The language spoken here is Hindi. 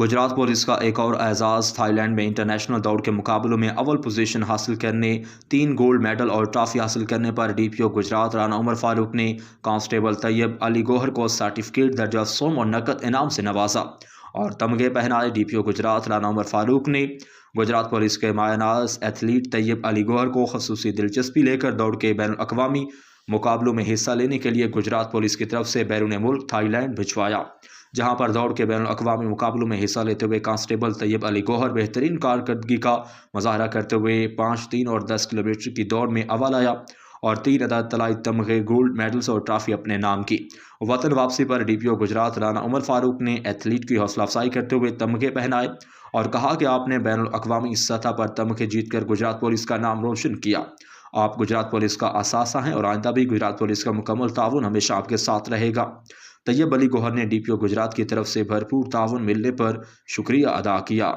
गुजरात पुलिस का एक और एजाज़। थाईलैंड में इंटरनेशनल दौड़ के मुकाबलों में अव्वल पोजीशन हासिल करने, 3 गोल्ड मेडल और ट्रॉफी हासिल करने पर डीपीओ गुजरात राना उमर फारूक ने कांस्टेबल तैयब अली गौहर को सर्टिफिकेट दर्जा सोम और नकद इनाम से नवाजा और तमगे पहनाए। डीपीओ गुजरात राना उमर फारूक ने गुजरात पुलिस के मायनाज एथलीट तैयब अली गौहर को खसूसी दिलचस्पी लेकर दौड़ के बैन अवी मुकाबलों में हिस्सा लेने के लिए गुजरात पुलिस की तरफ से बैरून मुल्क थाईलैंड भिजवाया, जहां पर दौड़ के बैन अवी मुकाबलों में हिस्सा लेते हुए कांस्टेबल तैयब अली गौहर बेहतरीन कारकर्दगी का मुजाहरा करते हुए 5, 3 और 10 किलोमीटर की दौड़ में अव्वल आया और 3 अदद तलाई तमगे, गोल्ड मेडल्स और ट्रॉफी अपने नाम की। वतन वापसी पर डीपीओ गुजरात राना उमर फारूक ने एथलीट की हौसला अफजाई करते हुए तमगे पहनाए और कहा कि आपने बैन अवी सतह पर तमगे जीतकर गुजरात पुलिस का नाम रोशन किया। आप गुजरात पुलिस का असासा हैं और आइंदा भी गुजरात पुलिस का मुकम्मल ताउन हमेशा आपके साथ रहेगा। तैयब अली गौहर ने डीपीओ गुजरात की तरफ से भरपूर ताउन मिलने पर शुक्रिया अदा किया।